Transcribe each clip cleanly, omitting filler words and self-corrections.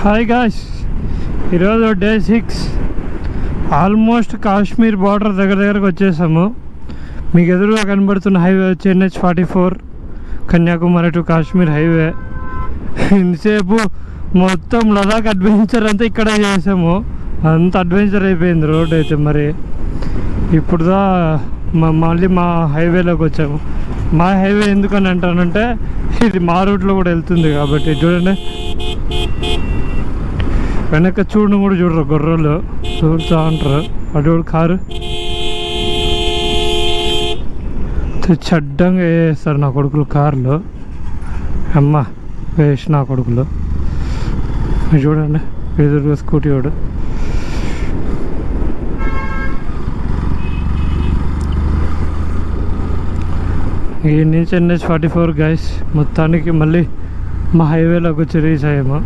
Hi guys, ఈరోజు day 6 almost Kashmir border దగ్గరకు వచ్చేసాము. మీకు ఎదురుగా కనబడుతున్న హైవే వచ్చి NH-44 Kanyakumari to Kashmir highway. ఇంతసేపు మొత్తం లదాఖ్ అడ్వెంచర్ అంతా ఇక్కడే చేసాము. అంత అడ్వెంచర్ అయిపోయింది రోడ్ అయితే. మరి ఇప్పుడుదా మళ్ళీ మా హైవేలోకి వచ్చాము. మా హైవే ఎందుకని అంటానంటే ఇది మా రూట్లో కూడా వెళ్తుంది కాబట్టి. చూడండి వెనక చూడడం కూడా చూడరు, గొర్రెలు చూడుతూ ఉంటారు. అటు కారు చెడ్డంగా వేస్తారు నా కొడుకులు కార్లు. అమ్మ వేసి నా కొడుకులు చూడండి, ఎదురుగా స్కూటీ వాడు. ఈ నుంచి NH-44 గైస్. మొత్తానికి మళ్ళీ మా హైవేలోకి వచ్చి రీచ్ అయ్యాము.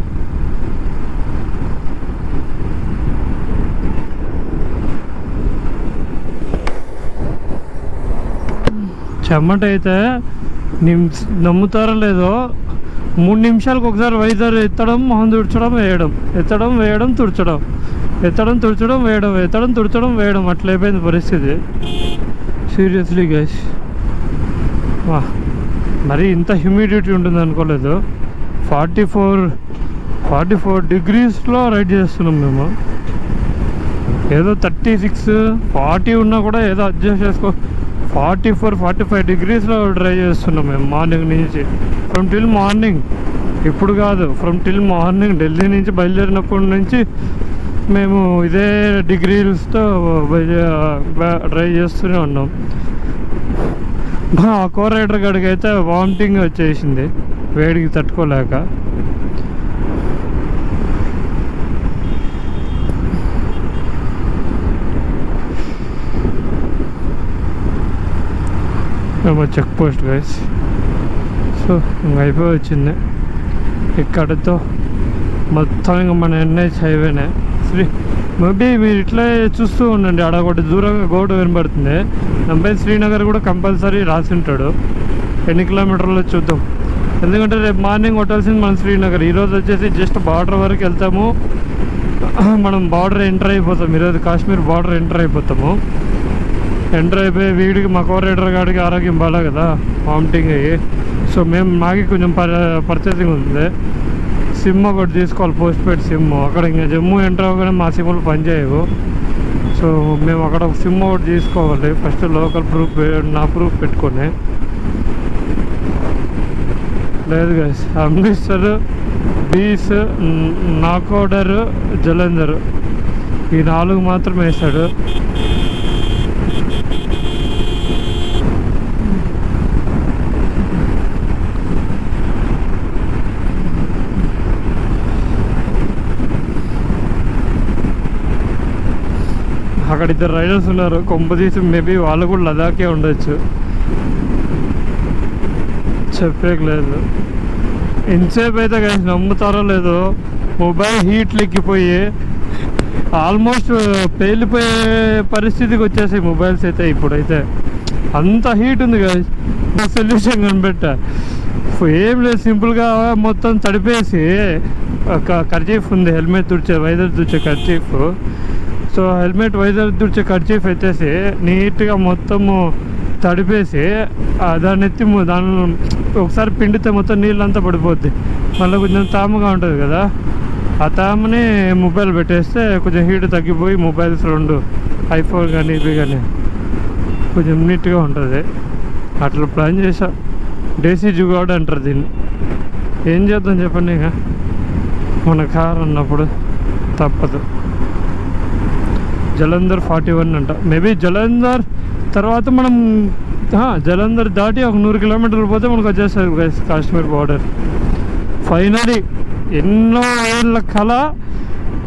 చెమ్మట అయితే నమ్ముతారో లేదో 3 నిమిషాలకు ఒకసారి వైజాగ్ ఎత్తడం, మొహం తుడచడం, వేయడం, ఎత్తడం, వేయడం, తుడచడం, ఎత్తడం, తుడచడం, వేయడం, ఎత్తడం, తుడచడం, వేయడం, అట్లా అయిపోయింది పరిస్థితి. సీరియస్లీ గైస్, మరి ఇంత హ్యూమిడిటీ ఉంటుంది అనుకోలేదు. 44 డిగ్రీస్లో రైడ్ చేస్తున్నాం మేము. ఏదో 36, 40 ఉన్నా కూడా ఏదో అడ్జస్ట్ చేసుకో. 44-45 డిగ్రీస్లో డ్రైవ్ చేస్తున్నాం మేము మార్నింగ్ నుంచి. ఫ్రమ్ టిల్ మార్నింగ్, ఇప్పుడు కాదు, ఫ్రమ్ టిల్ మార్నింగ్. ఢిల్లీ నుంచి బయలుదేరినప్పటి నుంచి మేము ఇదే డిగ్రీస్తో డ్రైవ్ చేస్తూనే ఉన్నాం. మా కో రైడర్ గడికి అయితే వామిటింగ్ వచ్చేసింది వేడికి తట్టుకోలేక. Check post guys. సో ఇంక అయిపోయి వచ్చింది ఇక్కడతో మొత్తం. ఇంకా మన NH హైవేనే. మేబీ మీరు ఇట్లా చూస్తూ ఉండండి, ఆడ ఒకటి దూరంగా గోడ వినబడుతుంది. నంబై శ్రీనగర్ కూడా కంపల్సరీ రాసి ఉంటాడు. ఎన్ని కిలోమీటర్లో చూద్దాం, ఎందుకంటే రేపు మార్నింగ్ కొట్టాల్సింది మన శ్రీనగర్. ఈరోజు వచ్చేసి జస్ట్ బార్డర్ వరకు వెళ్తాము. మనం బార్డర్ ఎంటర్ అయిపోతాం. ఈరోజు కాశ్మీర్ బార్డర్ ఎంటర్ అయిపోతాము. ఎంటర్ అయిపోయి వీడికి మా కో రైడర్ గాడికి ఆరోగ్యం బాగా కదా, వామిటింగ్ అయ్యి. సో మాకి కొంచెం పర్చేసింగ్ ఉంది. సిమ్ ఒకటి తీసుకోవాలి, పోస్ట్ పెయిడ్ సిమ్. అక్కడ ఇంకా జమ్మూ ఎంటర్ అవ్వగానే మా సిమ్లు పనిచేయవు. సో మేము అక్కడ ఒక సిమ్ ఒకటి తీసుకోవాలి ఫస్ట్, లోకల్ ప్రూఫ్, నా ప్రూఫ్ పెట్టుకొని. లేదు గైస్, అమృత్సర్, బీస్, నాకోడర్, జలంధర్ ఈ 4 మాత్రం వేసాడు. అక్కడ 2 రైడర్స్ ఉన్నారు. కొంపదీసి మేబీ వాళ్ళు కూడా లదాఖే ఉండొచ్చు, చెప్పేయలేదు. ఇంతసేపు అయితే కానీ నమ్ముతారో లేదో, మొబైల్ హీట్లు ఎక్కిపోయి ఆల్మోస్ట్ పేలిపోయే పరిస్థితికి వచ్చేసాయి మొబైల్స్ అయితే. ఇప్పుడైతే అంత హీట్ ఉంది కదా. సొల్యూషన్ కనిపెట్టా, ఏం లేదు, సింపుల్గా మొత్తం తడిపేసి ఒక కర్చీఫ్ ఉంది, హెల్మెట్ తుడిచే, వైజర్ తుడిచే కర్చీఫ్. సో హెల్మెట్, వైజర్ తుడిచే కర్చీఫ్ ఎత్తేసి నీట్గా మొత్తము తడిపేసి దాన్ని ఎత్తి దానిలో ఒకసారి పిండితే మొత్తం నీళ్ళంతా పడిపోద్ది. మళ్ళీ కొంచెం తాముగా ఉంటుంది కదా, ఆ తామని మొబైల్ పెట్టేస్తే కొంచెం హీట్ తగ్గిపోయి మొబైల్స్ 2 iPhone కానీ ఇవి కానీ కొంచెం నీట్గా ఉంటుంది. అట్లా ప్లాన్ చేసా. దేశీ జుగాడ్ అంటారు దీన్ని. ఏం చేద్దాం చెప్పండి, ఇక మన కార్ అన్నప్పుడు తప్పదు. జలంధర్ 41 అంట. మేబీ జలంధర్ తర్వాత మనం జలంధర్ దాటి ఒక 100 కిలోమీటర్లు పోతే మనకు వచ్చేస్తుంది కాశ్మీర్ బార్డర్. ఫైనలీ ఎన్నో ఏళ్ళ కళ,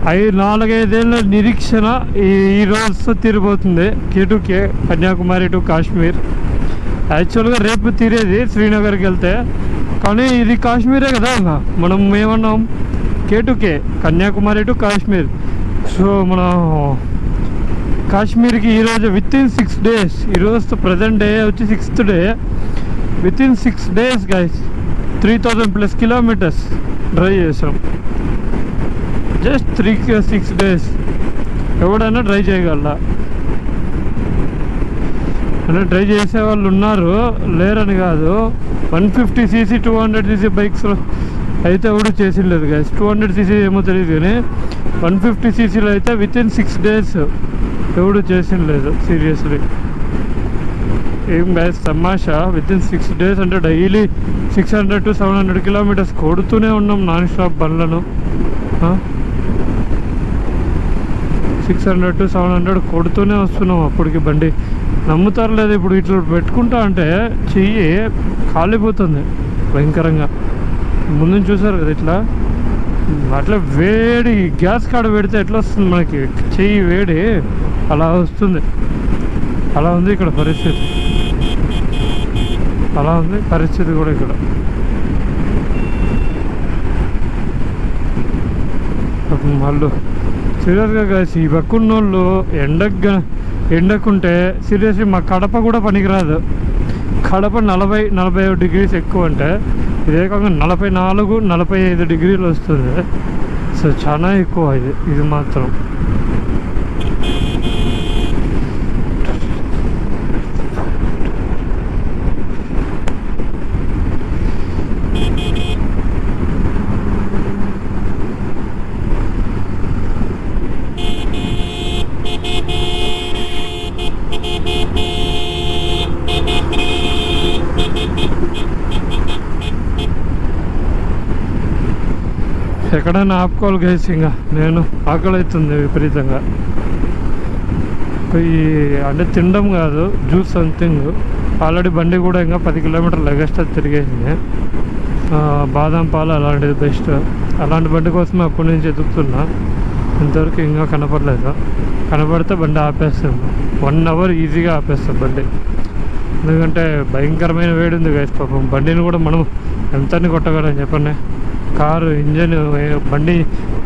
4-5 ఏళ్ళ నిరీక్షణ ఈ రోజుతో తీరిపోతుంది. K2K, Kanyakumari to Kashmir. యాక్చువల్గా రేపు తీరేది శ్రీనగర్కి వెళ్తే, కానీ ఇది కాశ్మీరే కదా. మనం ఏమన్నాం, K2K, Kanyakumari to Kashmir. So మన కాశ్మీర్కి ఈరోజు వితిన్ 6 days, ఈరోజు ప్రజెంట్ డే వచ్చి 6th day, within 6 days guys 3000+ kilometres drive చేసాం. జస్ట్ 3-6 days ఎవడైనా ట్రై చేయగల. అంటే ట్రై చేసే వాళ్ళు ఉన్నారు, లేరని కాదు. 150cc 200cc బైక్స్ అయితే ఎవడు చేసిండలేదు గైస్. 200cc ఏమో తెలియదు కానీ 150ccలో అయితే వితిన్ 6 days ఎవడు చేసిండలేదు. సీరియస్లీ ఏం గైస్ తమాషా. వితిన్ 6 days అంటే డైలీ 600 to 700 kilometers కొడుతూనే ఉన్నాం నాన్ స్టాప్ బండ్లను. 600 to 700 కొడుతూనే వస్తున్నాం అప్పటికి బండి. నమ్ముతారు లేదు, ఇప్పుడు ఇట్లా పెట్టుకుంటా అంటే చెయ్యి కాలిపోతుంది భయంకరంగా. ముందు చూసారు కదా ఇట్లా, అట్లా వేడి గ్యాస్ కాడ పెడితే ఎట్లా వస్తుంది మనకి చెయ్యి వేడి, అలా వస్తుంది. అలా ఉంది ఇక్కడ పరిస్థితి, అలా ఉంది పరిస్థితి కూడా ఇక్కడ. వాళ్ళు సీరియస్గా కాసి ఈ పక్కున్న వాళ్ళు ఎండకుంటే సీరియస్లీ మా కడప కూడా పనికిరాదు. కడప 40-45 degrees ఎక్కువ అంటే ఇదే కాకుండా 44-45 degrees వస్తుంది. సో చాలా ఎక్కువ ఇది మాత్రం. ఎక్కడైనా ఆపుకోవాలి గైస్. ఇంకా నేను ఆకలి అవుతుంది విపరీతంగా. ఈ అంటే తినడం కాదు, జ్యూస్ సంథింగ్. ఆల్రెడీ బండి కూడా ఇంకా 10 kilometers ఎగస్ట్రా తిరిగేసింది. బాదం పాలు అలాంటిది బెస్ట్. అలాంటి బండి కోసం అప్పటి నుంచి ఎదుగుతున్నా, ఇంతవరకు ఇంకా కనపడలేదు. కనపడితే బండి ఆపేస్తాను. 1 hour ఈజీగా ఆపేస్తాం బండి. ఎందుకంటే భయంకరమైన వేడి ఉంది గైస్. పాపం బండిని కూడా మనం ఎంతని కొట్టగలం చెప్పండి. కారు ఇంజన్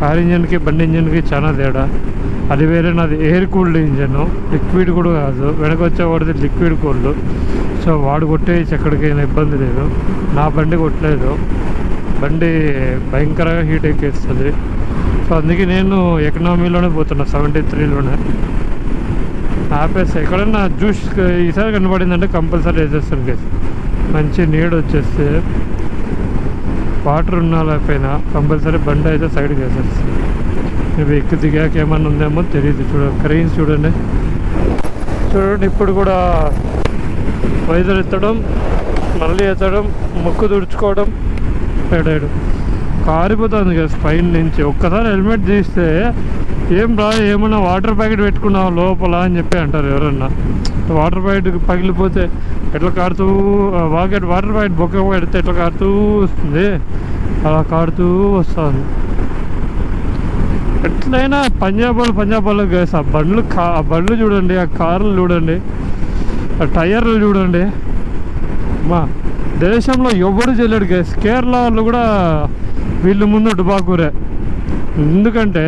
కారు ఇంజన్కి బండి ఇంజన్కి చాలా తేడా. అది వేరే, నాది ఎయిర్ కూల్డ్ ఇంజన్, లిక్విడ్ కూడా కాదు. వెనక వచ్చేవాడిది లిక్విడ్ కూల్డ్. సో వాడు కొట్టేసి ఎక్కడికైనా ఇబ్బంది లేదు. నా బండి కొట్టలేదు, బండి భయంకరంగా హీట్ ఎక్కేస్తుంది. సో అందుకే నేను ఎకనామీలోనే పోతున్నా, 73లోనే ఆపేస్తా. ఎక్కడన్నా జ్యూస్ ఈసారి కనబడిందంటే కంపల్సరీ వేసేస్తాను కేసు. మంచి నీడ వచ్చేస్తే వాటర్ ఉన్నా లేకపోయినా కంపల్సరీ బండి అయితే సైడ్కి వేసేస్తాను. ఇవి ఎక్కి దిగాక ఏమన్నా ఉందేమో తెలియదు. క్రెయిన్స్ చూడండి. ఇప్పుడు కూడా వైజర్ ఎత్తడం, మళ్ళీ ఎత్తడం, ముక్కు తుడుచుకోవడం, ఏడాడు కారిపోతుంది కదా పైన నుంచి. ఒక్కసారి హెల్మెట్ తీస్తే ఏం రా, ఏమన్నా వాటర్ ప్యాకెట్ పెట్టుకున్నావు లోపల అని చెప్పి అంటారు ఎవరన్నా. వాటర్ ప్యాకెట్ పగిలిపోతే ఎట్లా కారుతూ వాటర్ ప్యాకెట్ బొక్క పెడితే ఎట్లా కారుతూ వస్తుంది, అలా కారుతూ వస్తుంది. ఎట్లయినా పంజాబ్ వాళ్ళు గైస్. ఆ బండ్లు చూడండి, ఆ కార్లు చూడండి, ఆ టైర్లు చూడండి. మా దేశంలో ఎవడు చేయలేడు గైస్. కేరళ వాళ్ళు కూడా వీళ్ళు ముందు డుబాకూరే. ఎందుకంటే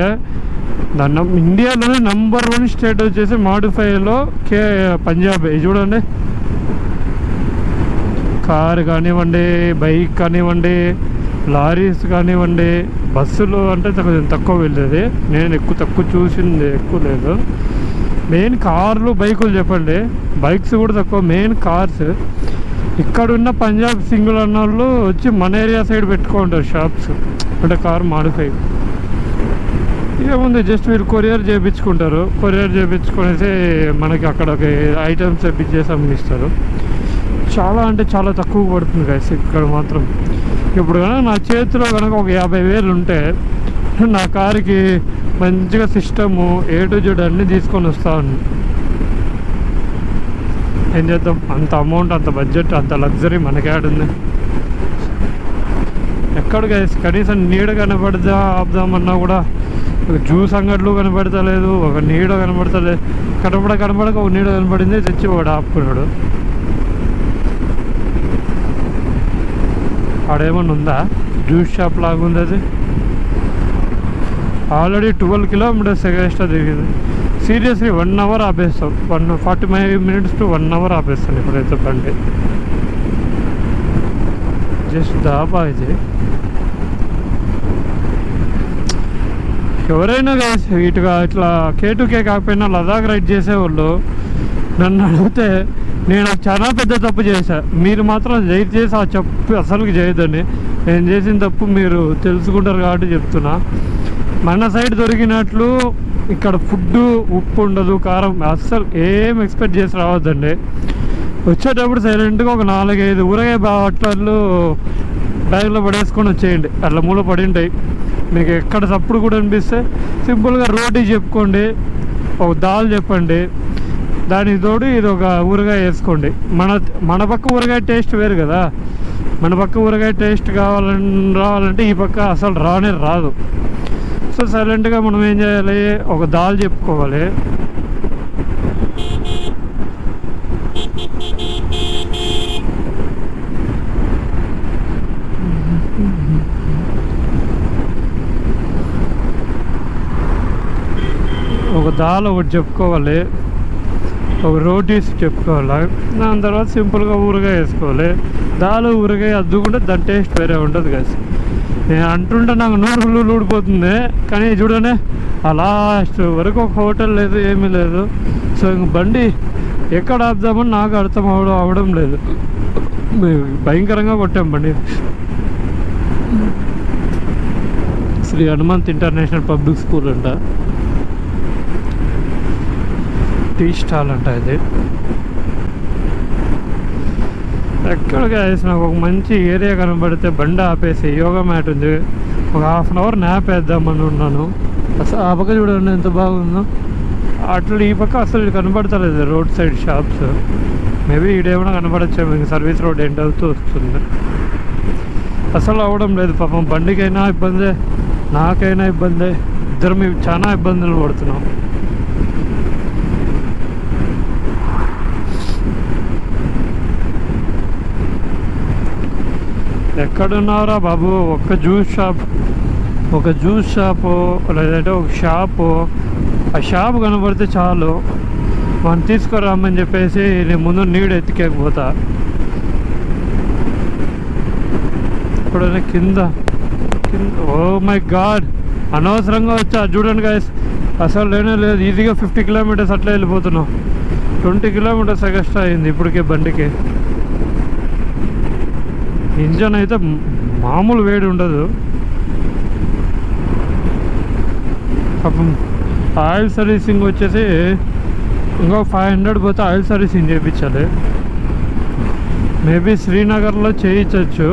ఇండియాలోనే నంబర్ 1 స్టేట్ వచ్చేసి మాడిఫైలో పంజాబ్. చూడండి, కారు కానివ్వండి, బైక్ కానివ్వండి, లారీస్ కానివ్వండి, బస్సులు అంటే కొంచెం తక్కువ వెళ్ళేది. నేను తక్కువ చూసింది, ఎక్కువ లేదు. మెయిన్ కార్లు బైకులు చెప్పండి, బైక్స్ కూడా తక్కువ, మెయిన్ కార్స్. ఇక్కడున్న పంజాబ్ సింగిల్ అన్న వాళ్ళు వచ్చి మన ఏరియా సైడ్ పెట్టుకుంటారు షాప్స్, అంటే కార్ మాడిఫై. ఏముంది, జస్ట్ మీరు కొరియర్ చేయించుకుంటారు. కొరియర్ చేయించుకునేసి మనకి అక్కడ ఐటమ్స్ తెప్పించేసి అమ్మిస్తారు. చాలా అంటే చాలా తక్కువ పడుతుంది గైస్ ఇక్కడ మాత్రం. ఇప్పుడు కనుక నా చేతిలో కనుక ఒక 50,000 ఉంటే నా కారుకి మంచిగా సిస్టము A to Z అన్నీ తీసుకొని వస్తాను. ఏం చేద్దాం, అంత అమౌంట్, అంత బడ్జెట్, అంత లగ్జరీ మనకి ఆడుంది. ఎక్కడ గైస్ కనీసం నీడ కనపడదా ఆపుదామన్నా కూడా జ్యూస్ అంగట్లు కనపడతలేదు, ఒక నీడ కనపడతలేదు. కనపడక ఒక నీడ కనపడింది, తెచ్చి ఒకడు ఆపుకున్నాడు. ఆడేమన్నా ఉందా, జ్యూస్ షాప్ లాగా ఉంది అది. ఆల్రెడీ 12 kilometers ఎక్స్ట్రా తిరిగింది. Seriously 1 hour ఆపేస్తాం. 45 minutes to 1 hour ఆపేస్తాను ఇప్పుడైతే బండి. జస్ట్ దాబా ఇది. ఎవరైనా ఇటుగా ఇట్లా K2K కాకపోయినా లదాఖ్ రైడ్ చేసేవాళ్ళు నన్ను అడిగితే నేను చాలా పెద్ద తప్పు చేశాను. మీరు మాత్రం దయచేసి ఆ చెప్పు అసలుకి చేయొద్దని. నేను చేసిన తప్పు మీరు తెలుసుకుంటారు కాబట్టి చెప్తున్నా. మన సైడ్ దొరికినట్లు ఇక్కడ ఫుడ్ ఉప్పు ఉండదు, కారం అస్సలు ఏం ఎక్స్పెక్ట్ చేసి రావద్దండి. వచ్చేటప్పుడు సైలెంట్గా ఒక 4-5 ఊరగాయ బాటలు బ్యాగ్లో పడేసుకొని వచ్చేయండి. అట్లా మూల పడి ఉంటాయి. మీకు ఎక్కడ సప్పుడు కూడా అనిపిస్తే సింపుల్గా రోటీ చెప్పుకోండి, ఒక దాల్ చెప్పండి, దానికి తోడు ఇది ఒక ఊరగాయ వేసుకోండి. మన పక్క ఊరగాయ టేస్ట్ వేరు కదా. మన పక్క ఊరగాయ టేస్ట్ రావాలంటే ఈ పక్క అసలు రాదు. సో సైలెంట్గా మనం ఏం చేయాలి, ఒక దాల్ చెప్పుకోవాలి. ఒక దాల్ ఒకటి చెప్పుకోవాలి, ఒక రోటీస్ చెప్పుకోవాలి. దాని తర్వాత సింపుల్గా ఊరగాయ వేసుకోవాలి. దాల్ ఊరగాయ అద్దుకుంటే దాని టేస్ట్ వేరే ఉంటుంది కదా. నేను అంటుంటే నాకు నోరు ఊడిపోతుంది, కానీ చూడనే ఆ లాస్ట్ వరకు ఒక హోటల్ లేదు, ఏమీ లేదు. సో ఇంక బండి ఎక్కడ ఆపుదామని నాకు అర్థం అవడం లేదు. భయంకరంగా కొట్టాం బండి. Shri Hanumanth international public school అంట, టీ స్టాల్ అంట ఇది. ఎక్కడికి నాకు ఒక మంచి ఏరియా కనబడితే బండి ఆపేసి యోగా మ్యాట్ ఉంది, ఒక ½ అన్ అవర్ న్యాప్ వేద్దామని ఉన్నాను. అసలు ఆ పక్క చూడండి ఎంత బాగుందో. అట్లా ఈ పక్క అసలు కనబడతలేదు రోడ్ సైడ్ షాప్స్. మేబీ ఈడేమైనా కనబడచ్చేమో, ఇంక సర్వీస్ రోడ్ ఎండ్ అవుతూ వస్తుంది. అసలు అవడం లేదు పాపం. బండికైనా ఇబ్బందే, నాకైనా ఇబ్బందే, ఇద్దరం చాలా ఇబ్బందులు పడుతున్నాం. ఎక్కడున్నారా బాబు? ఒక జ్యూస్ షాపు లేదంటే ఒక షాపు, ఆ షాప్ కనబడితే చాలు మనం తీసుకురామని చెప్పేసి నేను ముందు నీడు ఎత్తికేకపోతా. ఇప్పుడైనా కింద ఓ మై గాడ్, అనవసరంగా వచ్చా. చూడండి గైస్, అసలు లేనే లేదు. ఈజీగా 50 కిలోమీటర్స్ అట్లా వెళ్ళిపోతున్నాం. 20 కిలోమీటర్స్ ఎక్స్ట్రా అయింది ఇప్పటికే బండికి. ఇంజన్ అయితే మామూలు వేడి ఉండదు. పాపం ఆయిల్ సర్వీసింగ్ వచ్చేసి ఇంకో 500 పోతే ఆయిల్ సర్వీసింగ్ చేయించాలి. మేబీ శ్రీనగర్లో చేయించవచ్చు.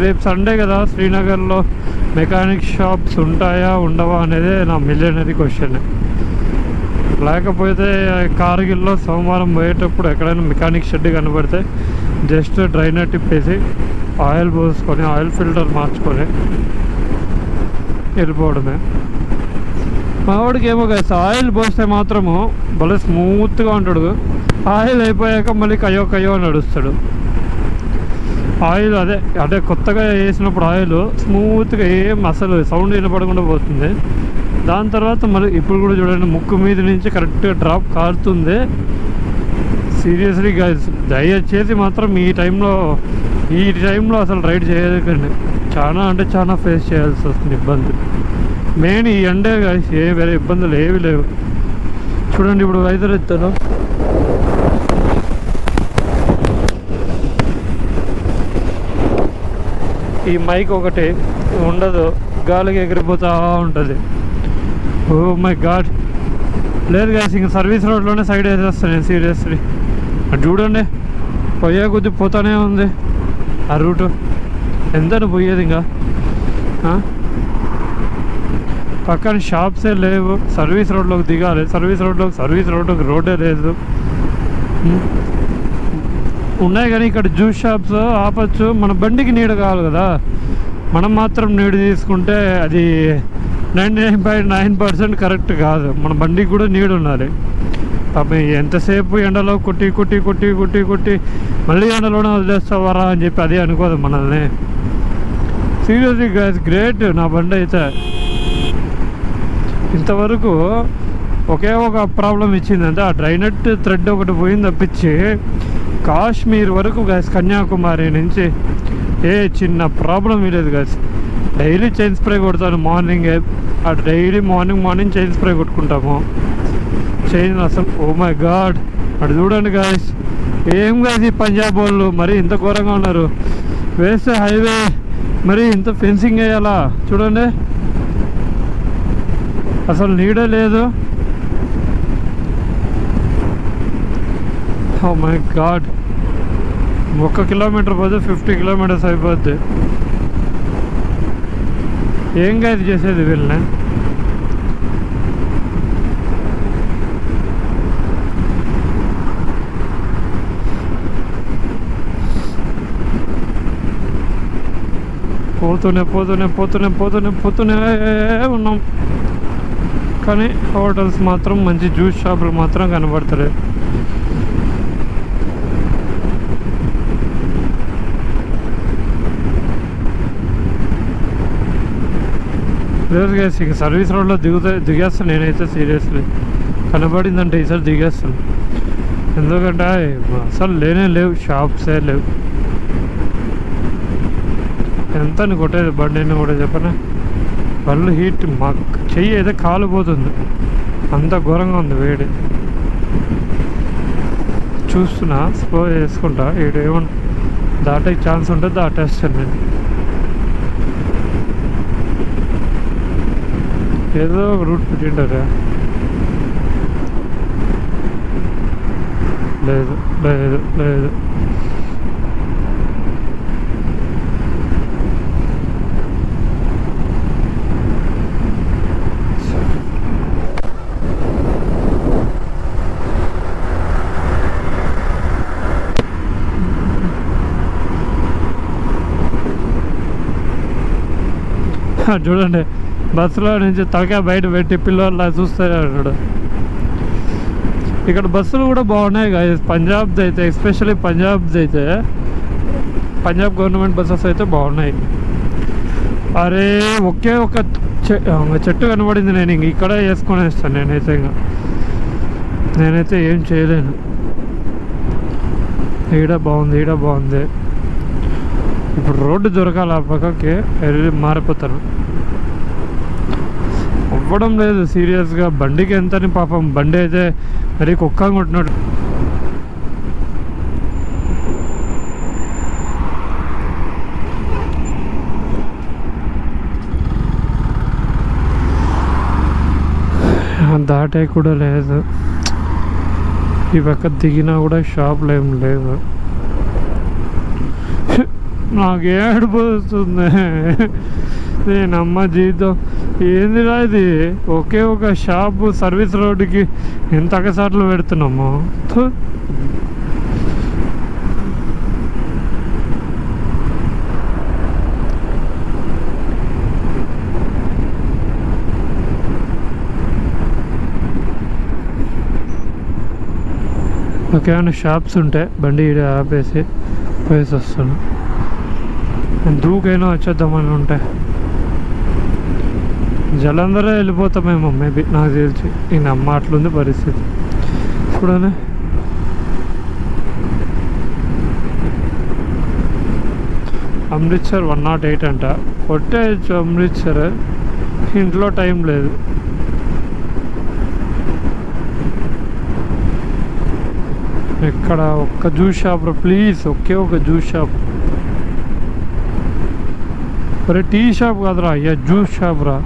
రేపు సండే కదా, శ్రీనగర్లో మెకానిక్ షాప్స్ ఉంటాయా ఉండవా అనేది నా మిలియనరీ క్వశ్చన్. లేకపోతే కార్గిల్లో సోమవారం పోయేటప్పుడు ఎక్కడైనా మెకానిక్ షెడ్ కనబడితే జస్ట్ డ్రైనర్ తిప్పేసి ఆయిల్ పోసుకొని ఆయిల్ ఫిల్టర్ మార్చుకొని వెళ్ళిపోవడమే. మా వాడికి ఏమో కదా, ఆయిల్ పోస్తే మాత్రము భలే స్మూత్గా ఉంటాడు. ఆయిల్ అయిపోయాక మళ్ళీ కయ్యో నడుస్తాడు. ఆయిల్ అదే కొత్తగా వేసినప్పుడు ఆయిల్ స్మూత్గా ఏం అసలు సౌండ్ వినపడకుండా పోతుంది. దాని తర్వాత మళ్ళీ ఇప్పుడు కూడా చూడండి, ముక్కు మీద నుంచి కరెక్ట్గా డ్రాప్ కారుతుంది. సీరియస్లీ గైస్, దయచేసి మాత్రం ఈ టైంలో అసలు రైడ్ చేయకండి. చాలా ఫేస్ చేయాల్సి వస్తుంది ఇబ్బంది. మెయిన్ ఈ ఎండే గైస్, వేరే ఇబ్బందులు ఏవి లేవు. చూడండి ఇప్పుడు వైజర్ ఎత్తాను, ఈ మైక్ ఒకటి ఉండదు, గాలికి ఎగిరిపోతూ ఉంటుంది. ఓ మై గాడ్, లేదు గైస్, ఇంక సర్వీస్ రోడ్లోనే సైడ్ వేసేస్తాను నేను సీరియస్లీ. అది చూడండి, పోయే కొద్ది పోతానే ఉంది ఆ రూటు. ఎంత పోయేది ఇంకా. పక్కన షాప్సే లేవు, సర్వీస్ రోడ్లోకి దిగాలి. సర్వీస్ రోడ్లోకి రోడ్డే లేదు. ఉన్నాయి కానీ ఇక్కడ జ్యూస్ షాప్స్ ఆపచ్చు. మన బండికి నీడ కావాలి కదా, మనం మాత్రం నీడ తీసుకుంటే అది 99.9% కరెక్ట్ కాదు. మన బండికి కూడా నీడ ఉండాలి. పాపం ఎంతసేపు ఎండలో కొట్టి మళ్ళీ ఎండలోనే వదిలేస్తావారా అని చెప్పి అదే అనుకోదు మనల్ని. Seriously guys, great. నా బండి అయితే ఇంతవరకు ఒకే ఒక ప్రాబ్లం ఇచ్చిందంటే ఆ డ్రైనట్ థ్రెడ్ ఒకటి పోయింది తప్పించి కాశ్మీర్ వరకు గైస్, కన్యాకుమారి నుంచి చిన్న ప్రాబ్లం లేదు గైస్. డైలీ చైన్ స్ప్రే కొడతాను మార్నింగే, డైలీ మార్నింగ్ చైన్ స్ప్రే కొట్టుకుంటాము. చైన్ అసలు ఓ మై గాడ్, అటు చూడండి గాయస్, ఏం కాదు ఈ పంజాబ్ వాళ్ళు మరి ఇంత ఘోరంగా ఉన్నారు. వేస్తే హైవే మరి ఇంత ఫెన్సింగ్ వేయాలా చూడండి, అసలు నీడే లేదు. ఓ మై గాడ్, 1 కిలోమీటర్ పోతే 50 కిలోమీటర్స్ అయిపోద్ది. ఏం కాదు చేసేది వీళ్ళని. పోతూనే ఉన్నాం. కానీ హోటల్స్ మాత్రం, మంచి జ్యూస్ షాపులు మాత్రం కనబడతాయి. లేదు గైస్, ఇక సర్వీస్ రోడ్లో దిగేస్తాను నేనైతే. సీరియస్లీ కనబడిందంటే ఈసారి దిగేస్తాను. ఎందుకంటే అసలు లేవు, షాప్సే లేవు. ఎంత అని కొట్టేది బండిని కూడా చెప్పనా. వాళ్ళు హీట్ మా చెయ్యి అయితే కాలిపోతుంది, అంత ఘోరంగా ఉంది వేడి. చూస్తున్నా, స్లో చేసుకుంటా. ఇక్కడ ఏమన్నా దాటే ఛాన్స్ ఉంటే దాటేస్తాను నేను. ఏదో ఒక రూట్ పెట్టింటారా? లేదు. చూడండి, బస్సులో నుంచి తలకాయ బయట పెట్టి పిల్లలు చూస్తారు అన్నాడు. ఇక్కడ బస్సులు కూడా బాగున్నాయి కదా పంజాబ్ది అయితే, ఎస్పెషల్లీ పంజాబ్ది అయితే, పంజాబ్ గవర్నమెంట్ బస్సెస్ అయితే బాగున్నాయి. అరే ఒకే ఒక చెట్టు కనబడింది, నేను ఇంక ఇక్కడ వేసుకొని వేస్తాను. నేనైతే ఏం చేయలేను. ఈడ బాగుంది. ఇప్పుడు రోడ్డు దొరకాలి, ఆ పక్కకి మారిపోతాను. అవ్వడం లేదు సీరియస్గా. బండికి ఎంతని పాపం, బండి అయితే మరీ కుక్క కొట్టినట్టు. దాటే కూడా లేదు. ఈ పక్క దిగినా కూడా షాప్లు ఏం లేవు. నాకు ఏడిపోతుంది. నేనమ్మ జీవితం ఏందిరా ఇది, ఒకే ఒక షాపు సర్వీస్ రోడ్డుకి ఎంత అకసార్లు పెడుతున్నాము. ఒకేమైనా షాప్స్ ఉంటే బండి ఆపేసి పోయేసి వస్తాను. దూకైనా వచ్చేద్దామని ఉంటే జలంధరే వెళ్ళిపోతామేమో మేబీ, నాకు తెలిసి. ఈ నమ్మ అట్లుంది పరిస్థితి. చూడనే అమృత్సర్ 108 అంట. కొట్టేయచ్చు అమృత్సర్, ఇంట్లో టైం లేదు. ఎక్కడ ఒక్క జ్యూస్ షాప్ రా ప్లీజ్, ఒకే ఒక జ్యూస్ షాప్. అరే టీ షాప్ కాదురా అయ్యా, జ్యూస్ షాప్ రా.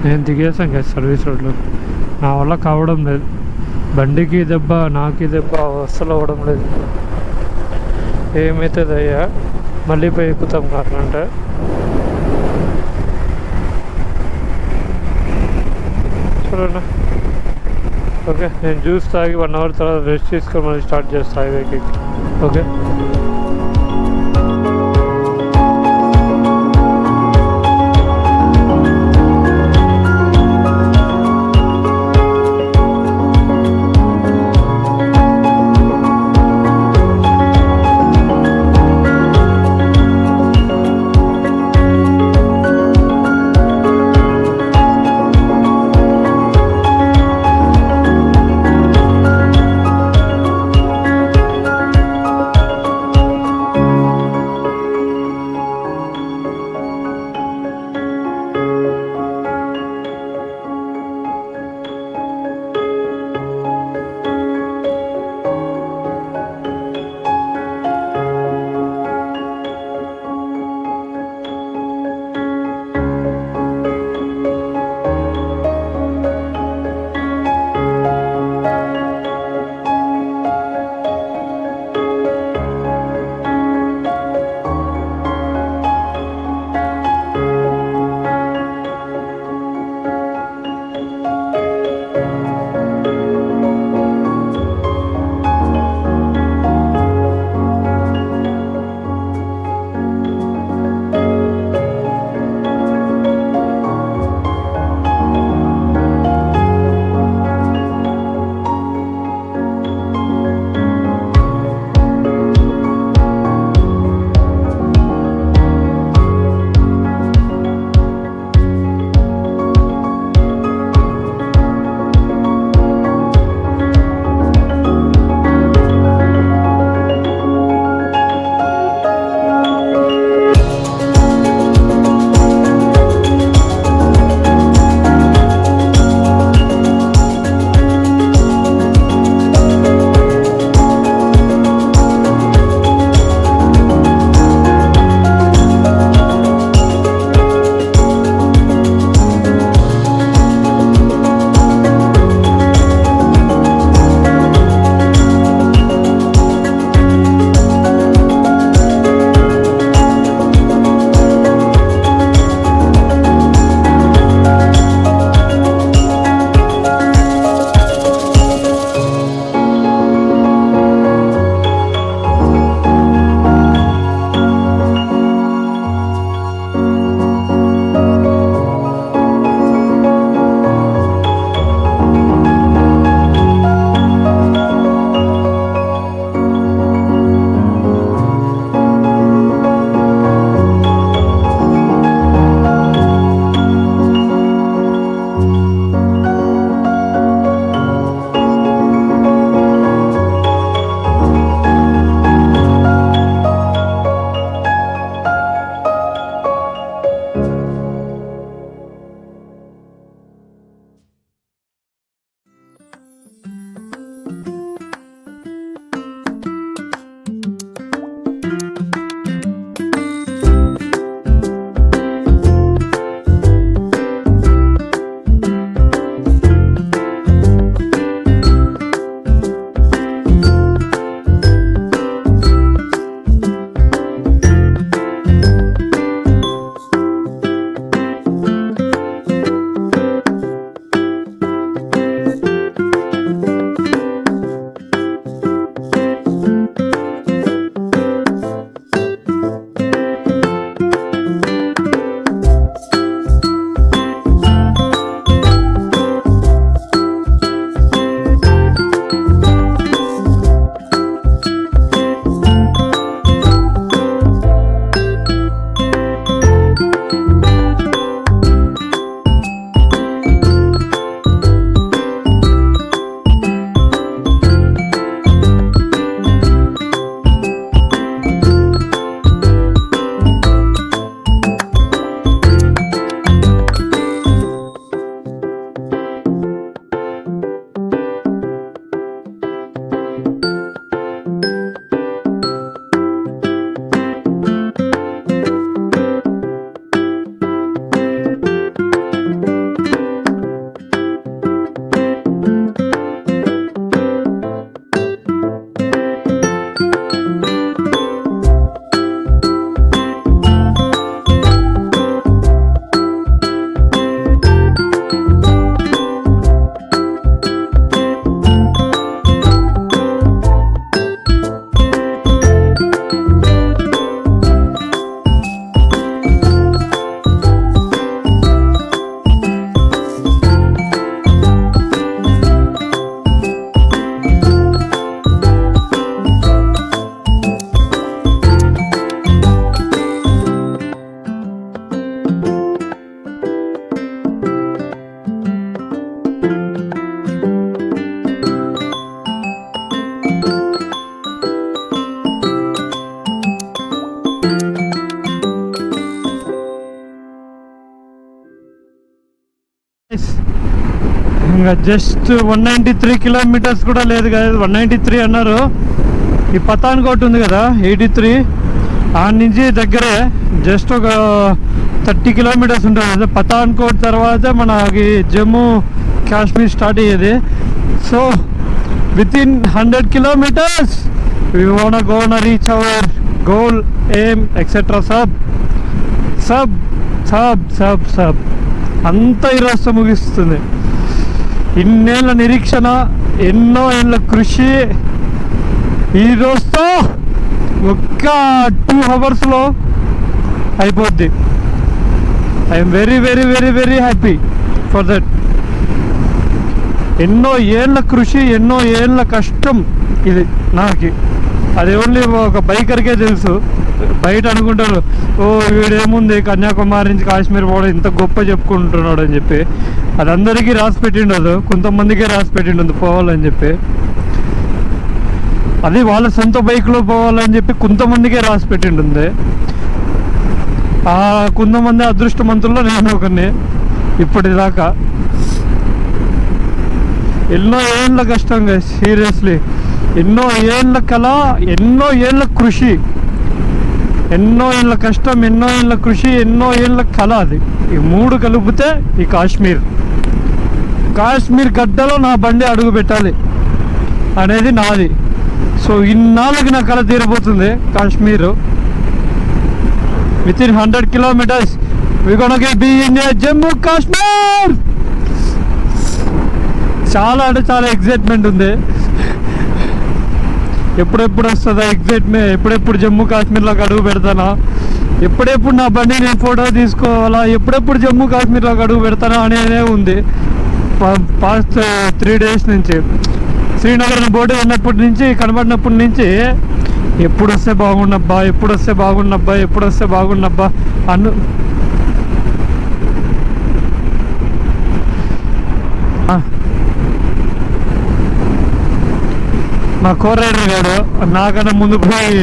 నేను దిగేసాను కదా సర్వీస్ రోడ్లో. నా వల్ల కావడం లేదు, బండికి దెబ్బ నాకి దెబ్బ అస్సలు అవ్వడం లేదు. ఏమవుతుంది అయ్యా, మళ్ళీ పోయి ఎక్కుతాం కారణంటే. చూడండి, ఓకే నేను జ్యూస్ తాగి 1 అవర్ తర్వాత రెస్ట్ తీసుకొని మళ్ళీ స్టార్ట్ చేస్తాను హైవేకి. ఓకే. జస్ట్ 193 కిలోమీటర్స్ కూడా లేదు కదా, 193 అన్నారు. ఈ పతాన్కోట్ ఉంది కదా 83, ఆ నుంచి దగ్గరే జస్ట్ ఒక 30 కిలోమీటర్స్ ఉంటుంది. పతాన్కోట్ తర్వాత మనకి జమ్మూ కాశ్మీర్ స్టార్ట్ అయ్యేది. So within 100 kilometers we gonna reach our goal, aim, etc. Sub అంతా ఈ రాష్ట్రం ముగిస్తుంది. ఇన్నేళ్ళ నిరీక్షణ, ఎన్నో ఏళ్ళ కృషి ఈ రోజుతో ఒక్క 2 అవర్స్లో అయిపోద్ది. I'm very very very very happy for that. ఎన్నో ఏళ్ళ కృషి, ఎన్నో ఏళ్ళ కష్టం ఇది నాకు. అది ఓన్లీ ఒక బైకర్కే తెలుసు. బయట అనుకుంటారు, ఓ వీడేముంది కన్యాకుమారి నుంచి కాశ్మీర్ పోవడం ఇంత గొప్ప చెప్పుకుంటున్నాడు అని చెప్పి. అది అందరికీ రాసి పెట్టిండదు, కొంతమందికే రాసి పెట్టిండదు పోవాలని చెప్పి. అది వాళ్ళ సొంత బైక్లో పోవాలని చెప్పి కొంతమందికే రాసి పెట్టింటుంది. ఆ కొంతమంది అదృష్టవంతుల్లో నేను ఒకరిని. ఇప్పటిదాకా ఎన్నో ఏళ్ళ కష్టంగా, సీరియస్లీ ఎన్నో ఏళ్ళ కళ, ఎన్నో ఏళ్ళ కృషి, ఎన్నో ఏళ్ళ కష్టం, ఎన్నో ఏళ్ళ కృషి, ఎన్నో ఏళ్ళ కళ. అది ఈ 3 కలిపితే ఈ కాశ్మీర్ గడ్డలో నా బండి అడుగు పెట్టాలి అనేది నాది. సో ఇన్నాళ్ళకి నా కళ తీరబోతుంది. Kashmir within 100 kilometers we gonna be in Jammu Kashmir. చాలా అంటే చాలా ఎక్సైట్మెంట్ ఉంది. ఎప్పుడెప్పుడు వస్తుందా ఎక్సైట్మెంట్, ఎప్పుడెప్పుడు జమ్మూ కాశ్మీర్లోకి అడుగు పెడతానా, ఎప్పుడెప్పుడు నా బండి నేను ఫోటో తీసుకోవాలా, ఎప్పుడెప్పుడు జమ్మూ కాశ్మీర్లోకి అడుగు పెడతానా అనేదే ఉంది. పాస్ట్ 3 days నుంచి శ్రీనగర్ బోర్డు ఉన్నప్పటి నుంచి, కనబడినప్పటి నుంచి ఎప్పుడు వస్తే బాగుండబ్బా, ఎప్పుడు వస్తే బాగుండబ్బా, ఎప్పుడు వస్తే బాగుండబ్బా మా కోర్ రైడర్ గాడు నాకన్నా ముందు పోయి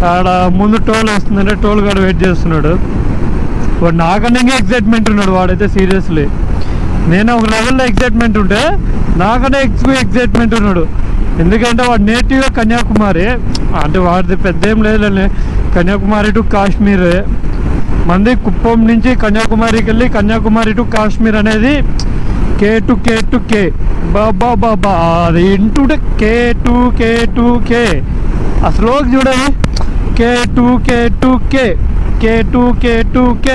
ఆడ ముందు టోల్ వస్తుందంటే టోల్ గాడు వెయిట్ చేస్తున్నాడు. వాడు నాకన్నా ఇంకా ఎక్సైట్మెంట్ ఉన్నాడు. వాడైతే సీరియస్లీ నేను ఒక లెవెల్లో ఎక్సైట్మెంట్ ఉంటే నాకన్నా ఎక్కువ ఎక్సైట్మెంట్ ఉన్నాడు. ఎందుకంటే వాడు నేటివ్గా కన్యాకుమారి, అంటే వాడిది పెద్ద ఏం లేదులే, కన్యాకుమారి టు కాశ్మీర్. మంది కుప్పం నుంచి కన్యాకుమారికి వెళ్ళి కన్యాకుమారి టు కాశ్మీర్ అనేది K బాబా అది ఇంటుంటే K2K ఆ స్లోకి చూడండి. K2K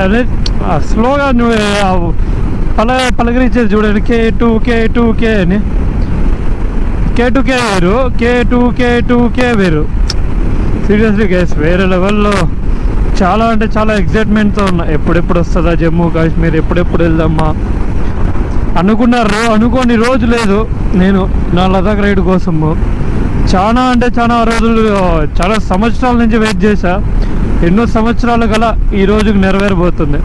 అనేది ఆ స్లోగా నువ్వు పలకరించేది చూడండి. K2K అని. K2K వేరు, K2K వేరు. సీరియస్లీ గైస్ వేరే లెవెల్లో చాలా అంటే చాలా ఎక్సైట్మెంట్తో ఉన్నా. ఎప్పుడెప్పుడు వస్తుందా జమ్మూ కాశ్మీర్, ఎప్పుడెప్పుడు వెళ్దామా అనుకోని రోజు లేదు. నేను నా లదాఖ్ రైడ్ కోసము చాలా అంటే చాలా రోజులు, చాలా సంవత్సరాల నుంచి వెయిట్ చేశా. ఎన్నో సంవత్సరాల గల ఈ రోజుకి నెరవేరబోతుంది.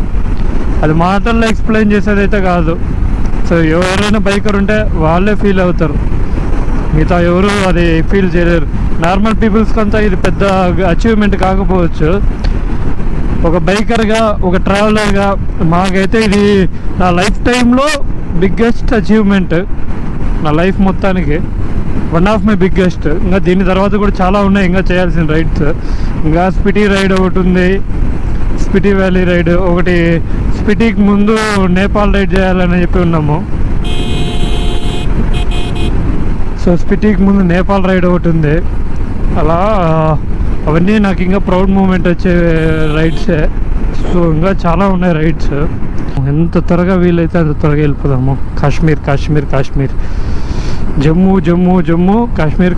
అది మాటల్లో ఎక్స్ప్లెయిన్ చేసేది అయితే కాదు. సో ఎవరైనా బైకర్ ఉంటే వాళ్ళే ఫీల్ అవుతారు, మిగతా ఎవరు అది ఫీల్ చేయలేరు. నార్మల్ పీపుల్స్కి అంతా ఇది పెద్ద అచీవ్మెంట్ కాకపోవచ్చు. ఒక బైకర్గా, ఒక ట్రావెలర్గా మాకైతే ఇది నా లైఫ్ టైంలో బిగ్గెస్ట్ అచీవ్మెంట్. నా లైఫ్ మొత్తానికి వన్ ఆఫ్ మై బిగ్గెస్ట్. ఇంకా దీని తర్వాత కూడా చాలా ఉన్నాయి ఇంకా చేయాల్సిన రైడ్స్. ఇంకా స్పిటి రైడ్ ఒకటి ఉంది, స్పిటి వ్యాలీ రైడ్ ఒకటి, స్పిటికి ముందు నేపాల్ రైడ్ చేయాలని చెప్పి ఉన్నాము. సో స్పిటికి ముందు నేపాల్ రైడ్ ఒకటి ఉంది. అలా అవన్నీ నాకు ఇంకా ప్రౌడ్ మూమెంట్ వచ్చే రైడ్సే. సో ఇంకా చాలా ఉన్నాయి రైడ్స్. ఎంత త్వరగా వీలైతే అంత త్వరగా వెళ్ళిపోదాము. కాశ్మీర్, జమ్మూ, కాశ్మీర్.